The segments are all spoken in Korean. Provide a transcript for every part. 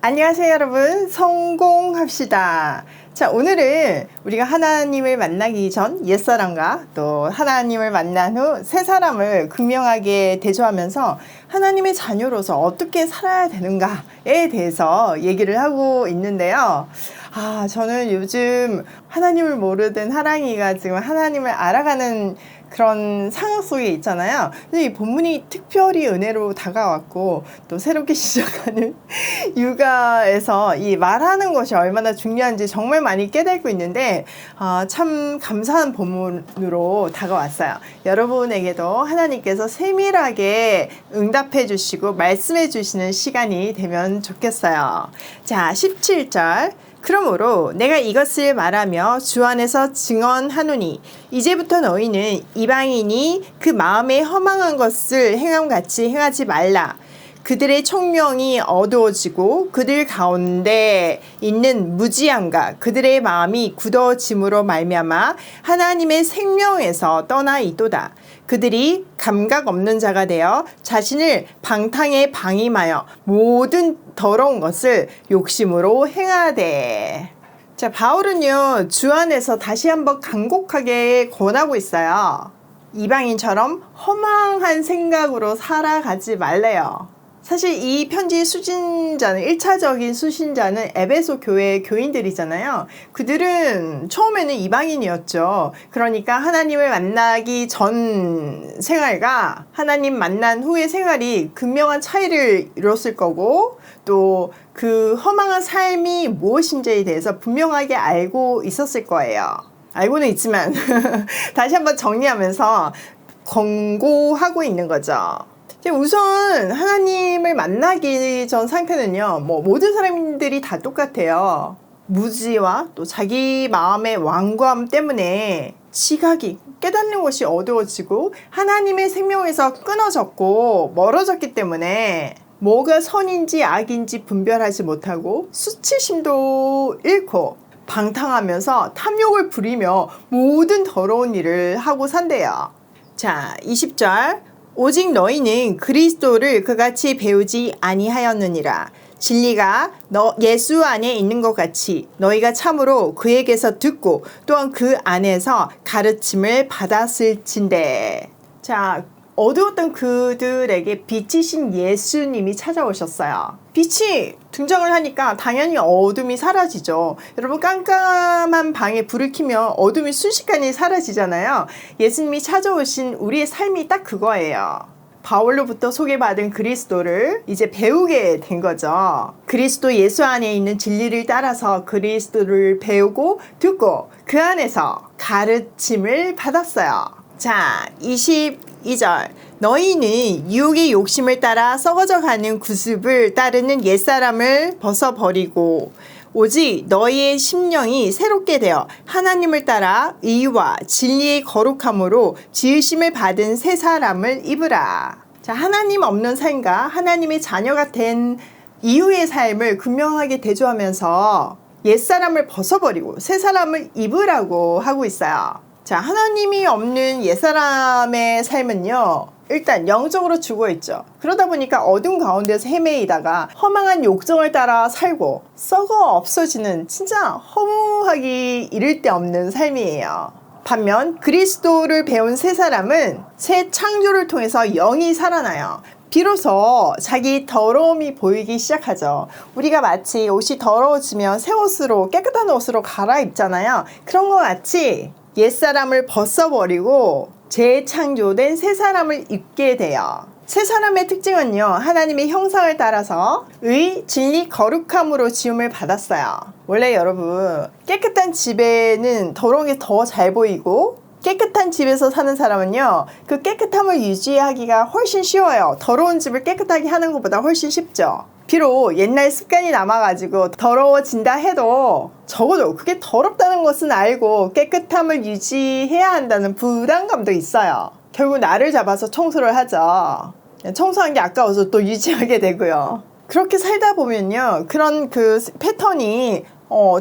안녕하세요 여러분, 성공합시다. 자, 오늘은 우리가 하나님을 만나기 전 옛사람과 또 하나님을 만난 후 새사람을 극명하게 대조하면서 하나님의 자녀로서 어떻게 살아야 되는가에 대해서 얘기를 하고 있는데요. 저는 요즘 하나님을 모르던 하랑이가 지금 하나님을 알아가는 그런 상황 속에 있잖아요. 근데 이 본문이 특별히 은혜로 다가왔고 또 새롭게 시작하는 육아에서 이 말하는 것이 얼마나 중요한지 정말 많이 깨닫고 있는데 참 감사한 본문으로 다가왔어요. 여러분에게도 하나님께서 세밀하게 응답해 주시고 말씀해 주시는 시간이 되면 좋겠어요. 자, 17절. 그러므로 내가 이것을 말하며 주 안에서 증언하노니 이제부터 너희는 이방인이 그 마음에 허망한 것을 행함같이 행하지 말라. 그들의 총명이 어두워지고 그들 가운데 있는 무지함과 그들의 마음이 굳어짐으로 말미암아 하나님의 생명에서 떠나 있도다. 그들이 감각 없는 자가 되어 자신을 방탕에 방임하여 모든 더러운 것을 욕심으로 행하되. 자, 바울은요 주 안에서 다시 한번 간곡하게 권하고 있어요. 이방인처럼 허망한 생각으로 살아가지 말래요. 사실 이 편지 수신자는 1차적인 수신자는 에베소 교회 교인들이잖아요. 그들은 처음에는 이방인이었죠. 그러니까 하나님을 만나기 전 생활과 하나님 만난 후의 생활이 극명한 차이를 이뤘을 거고 또 그 허망한 삶이 무엇인지에 대해서 분명하게 알고 있었을 거예요. 알고는 있지만 다시 한번 정리하면서 권고하고 있는 거죠. 우선 하나님을 만나기 전 상태는요, 모든 사람들이 다 똑같아요. 무지와 또 자기 마음의 완고함 때문에 시각이 깨닫는 것이 어두워지고 하나님의 생명에서 끊어졌고 멀어졌기 때문에 뭐가 선인지 악인지 분별하지 못하고 수치심도 잃고 방탕하면서 탐욕을 부리며 모든 더러운 일을 하고 산대요. 자, 20절. 오직 너희는 그리스도를 그같이 배우지 아니하였느니라. 진리가 예수 안에 있는 것 같이 너희가 참으로 그에게서 듣고 또한 그 안에서 가르침을 받았을진대. 자, 어두웠던 그들에게 빛이신 예수님이 찾아오셨어요. 빛이 등장을 하니까 당연히 어둠이 사라지죠. 여러분, 깜깜한 방에 불을 켜면 어둠이 순식간에 사라지잖아요. 예수님이 찾아오신 우리의 삶이 딱 그거예요. 바울로부터 소개받은 그리스도를 이제 배우게 된 거죠. 그리스도 예수 안에 있는 진리를 따라서 그리스도를 배우고 듣고 그 안에서 가르침을 받았어요. 자, 22절. 너희는 유혹의 욕심을 따라 썩어져 가는 구습을 따르는 옛사람을 벗어버리고 오직 너희의 심령이 새롭게 되어 하나님을 따라 의와 진리의 거룩함으로 지으심을 받은 새 사람을 입으라. 자, 하나님 없는 삶과 하나님의 자녀가 된 이후의 삶을 분명하게 대조하면서 옛사람을 벗어버리고 새 사람을 입으라고 하고 있어요. 자, 하나님이 없는 옛사람의 삶은요, 일단 영적으로 죽어있죠. 그러다 보니까 어둠 가운데서 헤매이다가 허망한 욕정을 따라 살고 썩어 없어지는 진짜 허무하기 이를 데 없는 삶이에요. 반면 그리스도를 배운 새 사람은 새 창조를 통해서 영이 살아나요. 비로소 자기 더러움이 보이기 시작하죠. 우리가 마치 옷이 더러워지면 새 옷으로 깨끗한 옷으로 갈아입잖아요. 그런 것 같이 옛사람을 벗어버리고 재창조된 새 사람을 입게 돼요. 새 사람의 특징은요, 하나님의 형상을 따라서 의, 진리, 거룩함으로 지음을 받았어요. 원래 여러분, 깨끗한 집에는 더러운 게 더 잘 보이고 깨끗한 집에서 사는 사람은요, 그 깨끗함을 유지하기가 훨씬 쉬워요. 더러운 집을 깨끗하게 하는 것보다 훨씬 쉽죠. 비록 옛날 습관이 남아가지고 더러워진다 해도 적어도 그게 더럽다는 것은 알고 깨끗함을 유지해야 한다는 부담감도 있어요. 결국 나를 잡아서 청소를 하죠. 청소한 게 아까워서 또 유지하게 되고요. 그렇게 살다 보면요, 그런 그 패턴이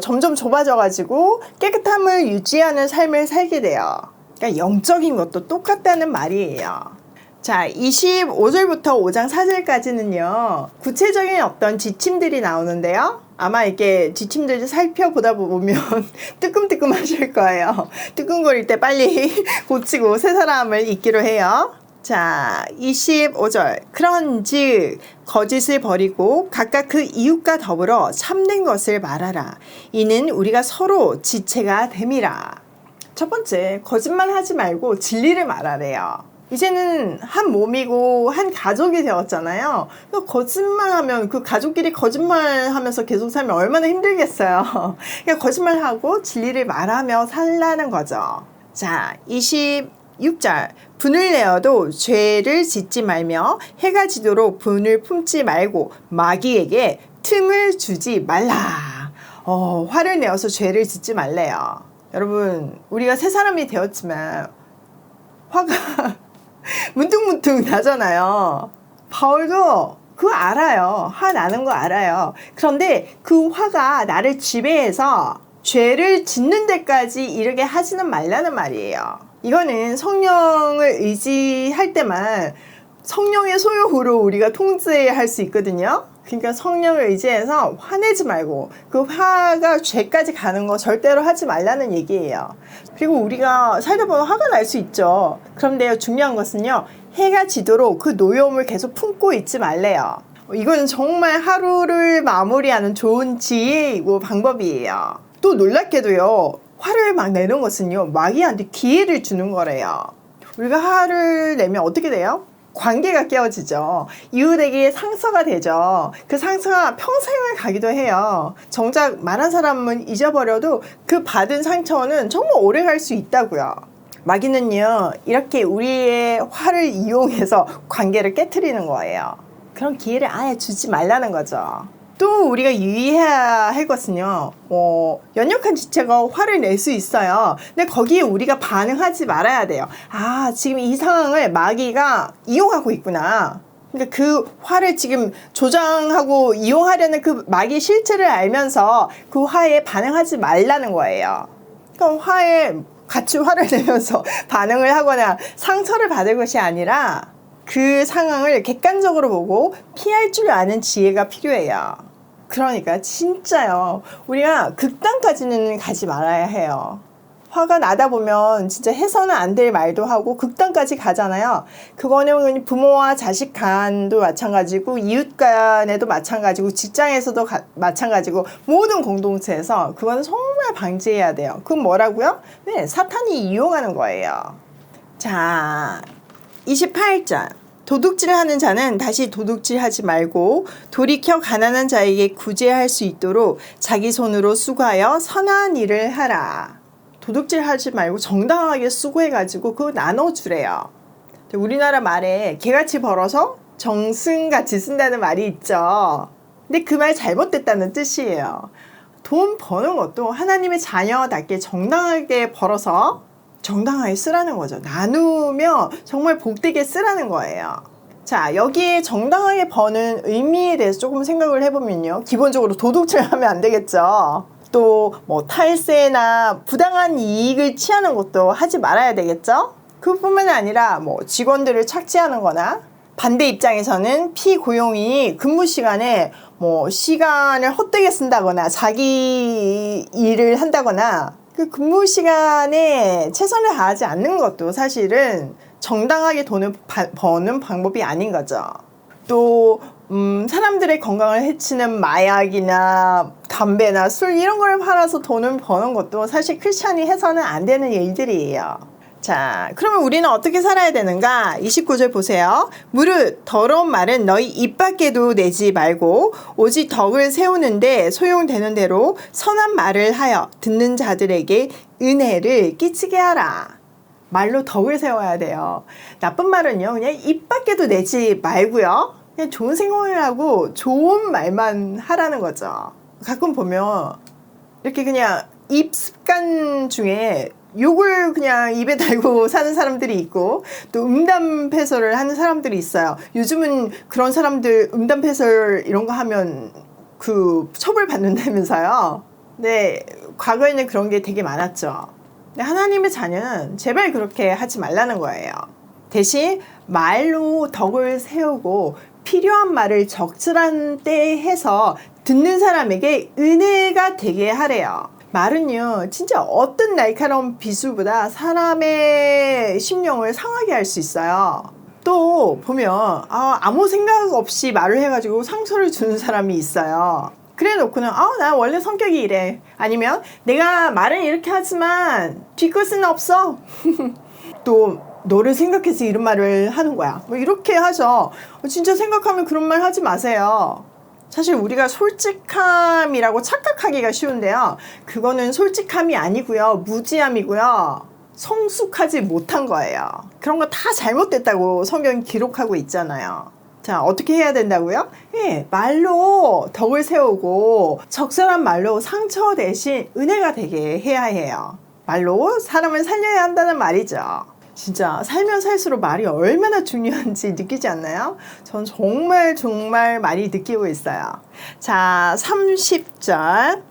점점 좁아져가지고 깨끗함을 유지하는 삶을 살게 돼요. 그러니까 영적인 것도 똑같다는 말이에요. 자, 25절부터 5장 4절까지는요, 구체적인 어떤 지침들이 나오는데요. 아마 이렇게 지침들을 살펴보다 보면 뜨끔뜨끔 하실 거예요. 뜨끔거릴 때 빨리 고치고 새 사람을 잊기로 해요. 자, 25절. 그런즉 거짓을 버리고 각각 그 이웃과 더불어 참된 것을 말하라. 이는 우리가 서로 지체가 됨이라. 첫 번째, 거짓말 하지 말고 진리를 말하래요. 이제는 한 몸이고 한 가족이 되었잖아요. 거짓말하면 그 가족끼리 거짓말하면서 계속 살면 얼마나 힘들겠어요. 그러니까 거짓말하고 진리를 말하며 살라는 거죠. 자, 26절. 분을 내어도 죄를 짓지 말며 해가 지도록 분을 품지 말고 마귀에게 틈을 주지 말라. 화를 내어서 죄를 짓지 말래요. 여러분, 우리가 새 사람이 되었지만 화가 문득문득 나잖아요. 바울도 그거 알아요. 화 나는 거 알아요. 그런데 그 화가 나를 지배해서 죄를 짓는 데까지 이르게 하지는 말라는 말이에요. 이거는 성령을 의지할 때만 성령의 소유로 우리가 통제할 수 있거든요. 그러니까 성령을 의지해서 화내지 말고 그 화가 죄까지 가는 거 절대로 하지 말라는 얘기예요. 그리고 우리가 살다 보면 화가 날 수 있죠. 그런데 중요한 것은요, 해가 지도록 그 노여움을 계속 품고 있지 말래요. 이건 정말 하루를 마무리하는 좋은 지혜이고 방법이에요. 또 놀랍게도요, 화를 막 내는 것은요, 마귀한테 기회를 주는 거래요. 우리가 화를 내면 어떻게 돼요? 관계가 깨어지죠. 이웃에게 상처가 되죠. 그 상처가 평생을 가기도 해요. 정작 말한 사람은 잊어버려도 그 받은 상처는 정말 오래 갈 수 있다고요. 마귀는요, 이렇게 우리의 화를 이용해서 관계를 깨트리는 거예요. 그런 기회를 아예 주지 말라는 거죠. 또 우리가 유의해야 할 것은요, 연약한 지체가 화를 낼 수 있어요. 근데 거기에 우리가 반응하지 말아야 돼요. 아, 지금 이 상황을 마귀가 이용하고 있구나. 그러니까 그 화를 지금 조장하고 이용하려는 그 마귀 실체를 알면서 그 화에 반응하지 말라는 거예요. 그러니까 같이 화를 내면서 반응을 하거나 상처를 받을 것이 아니라 그 상황을 객관적으로 보고 피할 줄 아는 지혜가 필요해요. 그러니까 진짜요, 우리가 극단까지는 가지 말아야 해요. 화가 나다 보면 진짜 해서는 안 될 말도 하고 극단까지 가잖아요. 그거는 부모와 자식 간도 마찬가지고 이웃 간에도 마찬가지고 직장에서도 마찬가지고 모든 공동체에서 그거는 정말 방지해야 돼요. 그건 뭐라고요? 네, 사탄이 이용하는 거예요. 자, 28절. 도둑질을 하는 자는 다시 도둑질하지 말고 돌이켜 가난한 자에게 구제할 수 있도록 자기 손으로 수고하여 선한 일을 하라. 도둑질하지 말고 정당하게 수고해가지고 그거 나눠주래요. 우리나라 말에 개같이 벌어서 정승같이 쓴다는 말이 있죠. 근데 그 말 잘못됐다는 뜻이에요. 돈 버는 것도 하나님의 자녀답게 정당하게 벌어서 정당하게 쓰라는 거죠. 나누며 정말 복되게 쓰라는 거예요. 자, 여기에 정당하게 버는 의미에 대해서 조금 생각을 해보면요, 기본적으로 도둑질하면 안 되겠죠. 또 뭐 탈세나 부당한 이익을 취하는 것도 하지 말아야 되겠죠. 그뿐만 아니라 뭐 직원들을 착취하는 거나, 반대 입장에서는 피고용인이 근무 시간에 뭐 시간을 헛되게 쓴다거나 자기 일을 한다거나 그 근무 시간에 최선을 다하지 않는 것도 사실은 정당하게 돈을 버는 방법이 아닌 거죠. 또 사람들의 건강을 해치는 마약이나 담배나 술 이런 걸 팔아서 돈을 버는 것도 사실 크리스찬이 해서는 안 되는 일들이에요. 자, 그러면 우리는 어떻게 살아야 되는가? 29절 보세요. 무릇 더러운 말은 너희 입 밖에도 내지 말고 오직 덕을 세우는데 소용되는 대로 선한 말을 하여 듣는 자들에게 은혜를 끼치게 하라. 말로 덕을 세워야 돼요. 나쁜 말은요, 그냥 입 밖에도 내지 말고요, 그냥 좋은 생각을 하고 좋은 말만 하라는 거죠. 가끔 보면 이렇게 그냥 입 습관 중에 욕을 그냥 입에 달고 사는 사람들이 있고, 또 음담패설을 하는 사람들이 있어요. 요즘은 그런 사람들 음담패설 이런 거 하면 그 처벌 받는다면서요. 네, 과거에는 그런 게 되게 많았죠. 근데 하나님의 자녀는 제발 그렇게 하지 말라는 거예요. 대신 말로 덕을 세우고 필요한 말을 적절한 때에 해서 듣는 사람에게 은혜가 되게 하래요. 말은요, 진짜 어떤 날카로운 비수보다 사람의 심령을 상하게 할 수 있어요. 또 보면 아무 생각 없이 말을 해가지고 상처를 주는 사람이 있어요. 그래 놓고는 나 원래 성격이 이래. 아니면 내가 말은 이렇게 하지만 뒤끝은 없어. 또 너를 생각해서 이런 말을 하는 거야. 뭐 이렇게 하죠. 진짜 생각하면 그런 말 하지 마세요. 사실 우리가 솔직함이라고 착각하기가 쉬운데요. 그거는 솔직함이 아니고요. 무지함이고요. 성숙하지 못한 거예요. 그런 거 다 잘못됐다고 성경이 기록하고 있잖아요. 자, 어떻게 해야 된다고요? 말로 덕을 세우고 적절한 말로 상처 대신 은혜가 되게 해야 해요. 말로 사람을 살려야 한다는 말이죠. 진짜 살면 살수록 말이 얼마나 중요한지 느끼지 않나요? 전 정말 많이 느끼고 있어요. 자, 30절.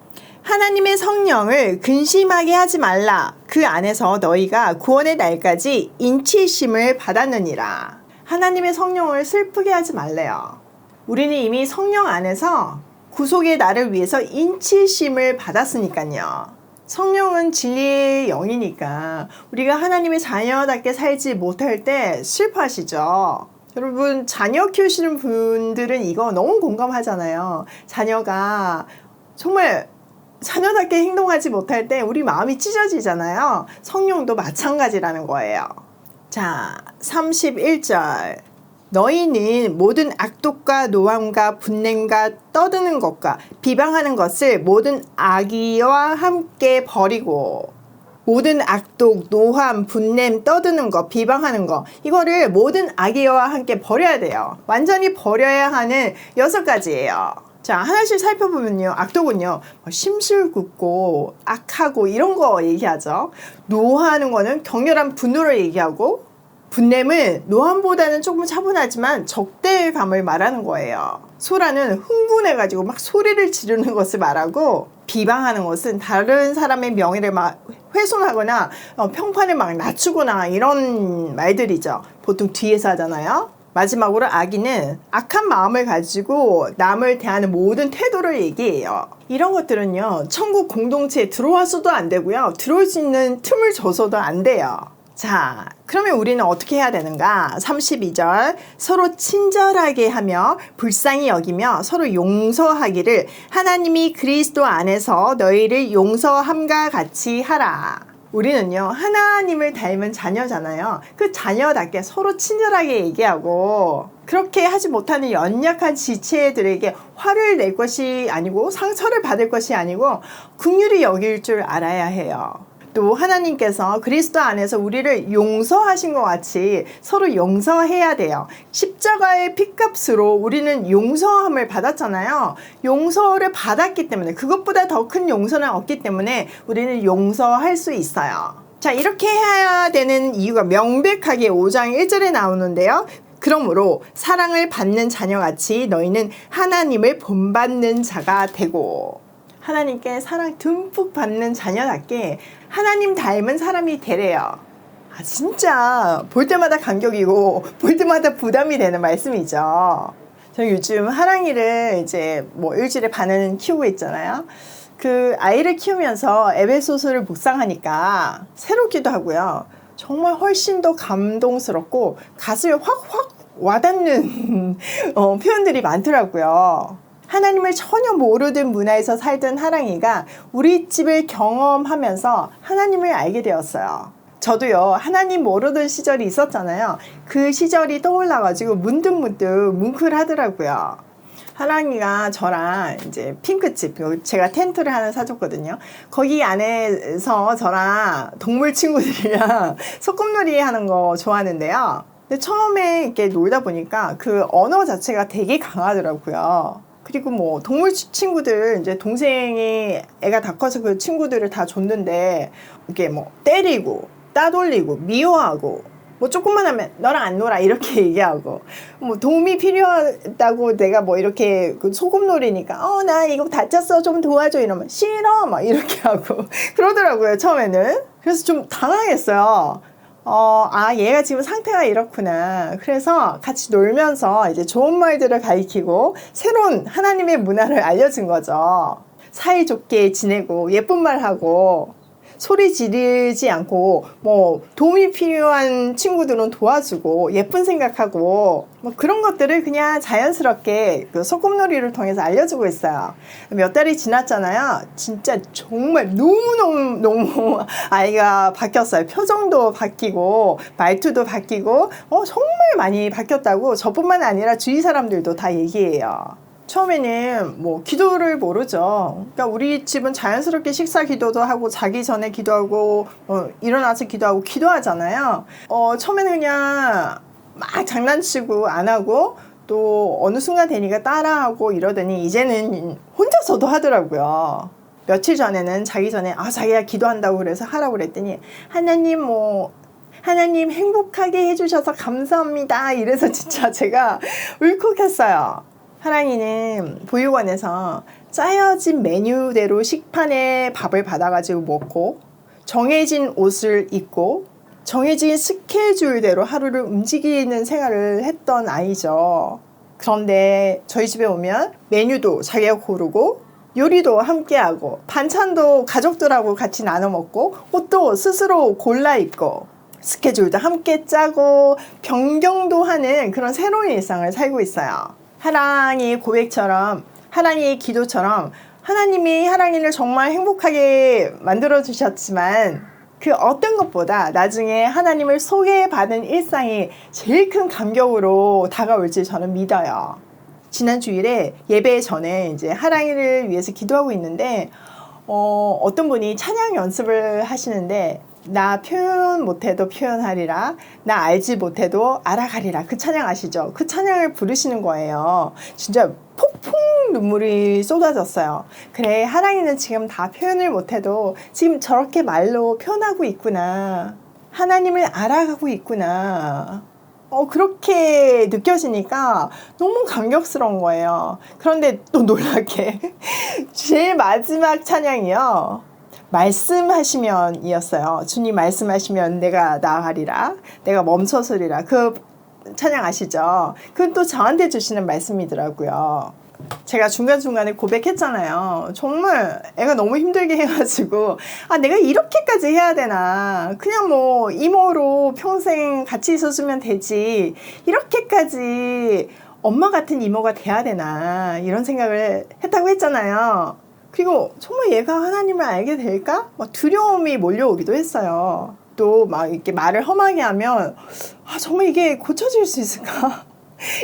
하나님의 성령을 근심하게 하지 말라. 그 안에서 너희가 구원의 날까지 인치심을 받았느니라. 하나님의 성령을 슬프게 하지 말래요. 우리는 이미 성령 안에서 구속의 날을 위해서 인치심을 받았으니까요. 성령은 진리의 영이니까 우리가 하나님의 자녀답게 살지 못할 때 슬퍼하시죠. 여러분, 자녀 키우시는 분들은 이거 너무 공감하잖아요. 자녀가 정말 자녀답게 행동하지 못할 때 우리 마음이 찢어지잖아요. 성령도 마찬가지라는 거예요. 자, 31절. 너희는 모든 악독과 노함과 분냄과 떠드는 것과 비방하는 것을 모든 악의와 함께 버리고, 모든 악독, 노함, 분냄, 떠드는 것, 비방하는 것, 이거를 모든 악의와 함께 버려야 돼요. 완전히 버려야 하는 6가지예요. 자, 하나씩 살펴보면요. 악독은요, 심술궂고 악하고 이런 거 얘기하죠. 노하는 거는 격렬한 분노를 얘기하고, 분냄은 노함보다는 조금 차분하지만 적대감을 말하는 거예요. 소라는 흥분해가지고 막 소리를 지르는 것을 말하고, 비방하는 것은 다른 사람의 명예를 막 훼손하거나 평판을 막 낮추거나 이런 말들이죠. 보통 뒤에서 하잖아요. 마지막으로 악의는 악한 마음을 가지고 남을 대하는 모든 태도를 얘기해요. 이런 것들은요, 천국 공동체에 들어와서도 안 되고요, 들어올 수 있는 틈을 줘서도 안 돼요. 자, 그러면 우리는 어떻게 해야 되는가? 32절. 서로 친절하게 하며 불쌍히 여기며 서로 용서하기를 하나님이 그리스도 안에서 너희를 용서함과 같이 하라. 우리는요, 하나님을 닮은 자녀잖아요. 그 자녀답게 서로 친절하게 얘기하고, 그렇게 하지 못하는 연약한 지체들에게 화를 낼 것이 아니고 상처를 받을 것이 아니고 긍휼히 여길 줄 알아야 해요. 또 하나님께서 그리스도 안에서 우리를 용서하신 것 같이 서로 용서해야 돼요. 십자가의 핏값으로 우리는 용서함을 받았잖아요. 용서를 받았기 때문에, 그것보다 더 큰 용서는 없기 때문에 우리는 용서할 수 있어요. 자, 이렇게 해야 되는 이유가 명백하게 5장 1절에 나오는데요. 그러므로 사랑을 받는 자녀같이 너희는 하나님을 본받는 자가 되고, 하나님께 사랑 듬뿍 받는 자녀답게 하나님 닮은 사람이 되래요. 진짜 볼 때마다 감격이고 볼 때마다 부담이 되는 말씀이죠. 저 요즘 하랑이를 이제 일주일에 반은 키우고 있잖아요. 그 아이를 키우면서 에베소서를 묵상하니까 새롭기도 하고요. 정말 훨씬 더 감동스럽고 가슴에 확 와닿는 표현들이 많더라고요. 하나님을 전혀 모르던 문화에서 살던 하랑이가 우리 집을 경험하면서 하나님을 알게 되었어요. 저도요, 하나님 모르던 시절이 있었잖아요. 그 시절이 떠올라가지고 문득 뭉클하더라고요. 하랑이가 저랑 이제 핑크집, 제가 텐트를 하나 사줬거든요. 거기 안에서 저랑 동물 친구들이랑 소꿉놀이 하는 거 좋아하는데요. 근데 처음에 이렇게 놀다 보니까 그 언어 자체가 되게 강하더라고요. 그리고 동물 친구들, 이제 동생이 애가 다 커서 그 친구들을 다 줬는데, 이렇게 때리고, 따돌리고, 미워하고, 조금만 하면 너랑 안 놀아 이렇게 얘기하고, 도움이 필요하다고 내가 이렇게 그 소꿉놀이니까 나 이거 다쳤어 좀 도와줘 이러면 싫어 막 이렇게 하고 그러더라고요, 처음에는. 그래서 좀 당황했어요. 얘가 지금 상태가 이렇구나. 그래서 같이 놀면서 이제 좋은 말들을 가르치고 새로운 하나님의 문화를 알려준 거죠. 사이좋게 지내고 예쁜 말하고 소리 지르지 않고 뭐 도움이 필요한 친구들은 도와주고 예쁜 생각하고 뭐 그런 것들을 그냥 자연스럽게 그 소꿉놀이를 통해서 알려주고 있어요. 몇 달이 지났잖아요. 진짜 정말 너무 아이가 바뀌었어요. 표정도 바뀌고 말투도 바뀌고 정말 많이 바뀌었다고 저뿐만 아니라 주위 사람들도 다 얘기해요. 처음에는 뭐 기도를 모르죠. 그러니까 우리 집은 자연스럽게 식사 기도도 하고 자기 전에 기도하고 일어나서 기도하고 기도하잖아요. 처음에는 그냥 막 장난치고 안 하고 또 어느 순간 되니까 따라하고 이러더니 이제는 혼자서도 하더라고요. 며칠 전에는 자기 전에 자기가 기도한다고 그래서 하라고 그랬더니 하나님 행복하게 해주셔서 감사합니다. 이래서 진짜 제가 울컥했어요. 하랑이는 보육원에서 짜여진 메뉴대로 식판에 밥을 받아가지고 먹고 정해진 옷을 입고 정해진 스케줄대로 하루를 움직이는 생활을 했던 아이죠. 그런데 저희 집에 오면 메뉴도 자기가 고르고 요리도 함께하고 반찬도 가족들하고 같이 나눠 먹고 옷도 스스로 골라 입고 스케줄도 함께 짜고 변경도 하는 그런 새로운 일상을 살고 있어요. 하랑이의 고백처럼 하랑이의 기도처럼 하나님이 하랑이를 정말 행복하게 만들어 주셨지만 그 어떤 것보다 나중에 하나님을 소개받은 일상이 제일 큰 감격으로 다가올지 저는 믿어요. 지난 주일에 예배 전에 이제 하랑이를 위해서 기도하고 있는데 어떤 분이 찬양 연습을 하시는데 나 표현 못해도 표현하리라, 나 알지 못해도 알아가리라. 그 찬양 아시죠? 그 찬양을 부르시는 거예요. 진짜 폭풍 눈물이 쏟아졌어요. 그래, 하랑이는 지금 다 표현을 못해도 지금 저렇게 말로 표현하고 있구나. 하나님을 알아가고 있구나. 그렇게 느껴지니까 너무 감격스러운 거예요. 그런데 또 놀랍게 제일 마지막 찬양이요. 말씀하시면 이었어요. 주님 말씀하시면 내가 나아가리라. 내가 멈춰서리라. 그 찬양 아시죠? 그건 또 저한테 주시는 말씀이더라고요. 제가 중간중간에 고백했잖아요. 정말 애가 너무 힘들게 해가지고 내가 이렇게까지 해야 되나. 그냥 뭐 이모로 평생 같이 있어주면 되지. 이렇게까지 엄마 같은 이모가 돼야 되나. 이런 생각을 했다고 했잖아요. 그리고 정말 얘가 하나님을 알게 될까? 막 두려움이 몰려오기도 했어요. 또 막 이렇게 말을 험하게 하면 정말 이게 고쳐질 수 있을까?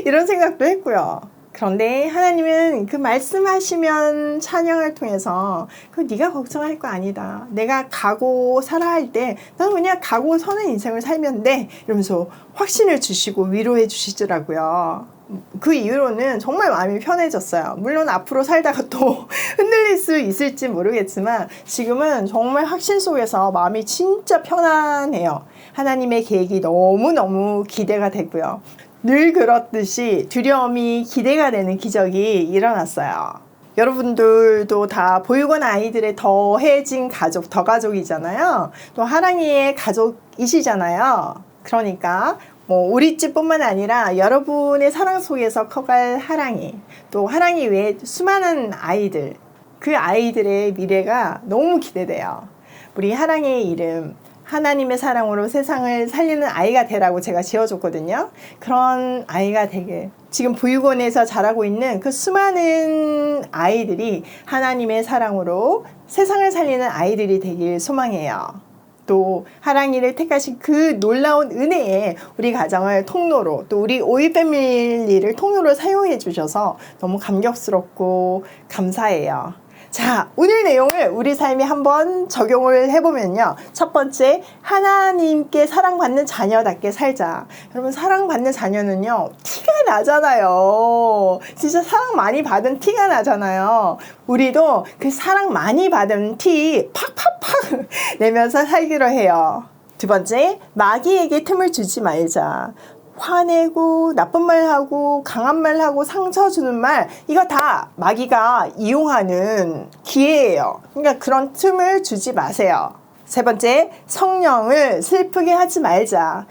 이런 생각도 했고요. 그런데 하나님은 그 말씀하시면 찬양을 통해서 네가 걱정할 거 아니다. 내가 가고 살아 할 때 나는 그냥 가고 서는 인생을 살면 돼. 이러면서 확신을 주시고 위로해 주시더라고요. 그 이후로는 정말 마음이 편해졌어요. 물론 앞으로 살다가 또 흔들릴 수 있을지 모르겠지만 지금은 정말 확신 속에서 마음이 진짜 편안해요. 하나님의 계획이 너무너무 기대가 되고요. 늘 그렇듯이 두려움이 기대가 되는 기적이 일어났어요. 여러분들도 다 보육원 아이들의 더해진 가족, 더가족이잖아요. 또 하랑이의 가족이시잖아요. 그러니까 우리 집뿐만 아니라 여러분의 사랑 속에서 커갈 하랑이, 또 하랑이 외에 수많은 아이들, 그 아이들의 미래가 너무 기대돼요. 우리 하랑이의 이름, 하나님의 사랑으로 세상을 살리는 아이가 되라고 제가 지어줬거든요. 그런 아이가 되게 지금 보육원에서 자라고 있는 그 수많은 아이들이 하나님의 사랑으로 세상을 살리는 아이들이 되길 소망해요. 또 하랑이를 택하신 그 놀라운 은혜에 우리 가정을 통로로 또 우리 오이 패밀리를 통로로 사용해 주셔서 너무 감격스럽고 감사해요. 자, 오늘 내용을 우리 삶에 한번 적용을 해보면요. 첫 번째, 하나님께 사랑받는 자녀답게 살자. 여러분, 사랑받는 자녀는요, 티가 나잖아요. 진짜 사랑 많이 받은 티가 나잖아요. 우리도 그 사랑 많이 받은 티 팍팍팍 내면서 살기로 해요. 두 번째, 마귀에게 틈을 주지 말자. 화내고 나쁜 말하고 강한 말하고 상처 주는 말, 이거 다 마귀가 이용하는 기회예요. 그러니까 그런 틈을 주지 마세요. 세 번째, 성령을 슬프게 하지 말자.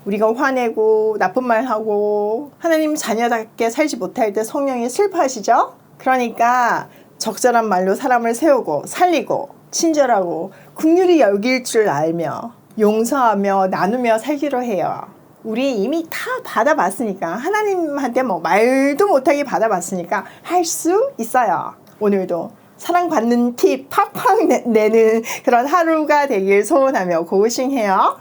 우리가 화내고 나쁜 말 하고 하나님 자녀답게 살지 못할 때 성령이 슬퍼하시죠? 그러니까 적절한 말로 사람을 세우고 살리고 친절하고 긍휼히 여길 줄 알며 용서하며 나누며 살기로 해요. 우리 이미 다 받아봤으니까 하나님한테 뭐 말도 못하게 받아봤으니까 할 수 있어요. 오늘도 사랑받는 팁 팍팍 내는 그런 하루가 되길 소원하며 고우싱해요.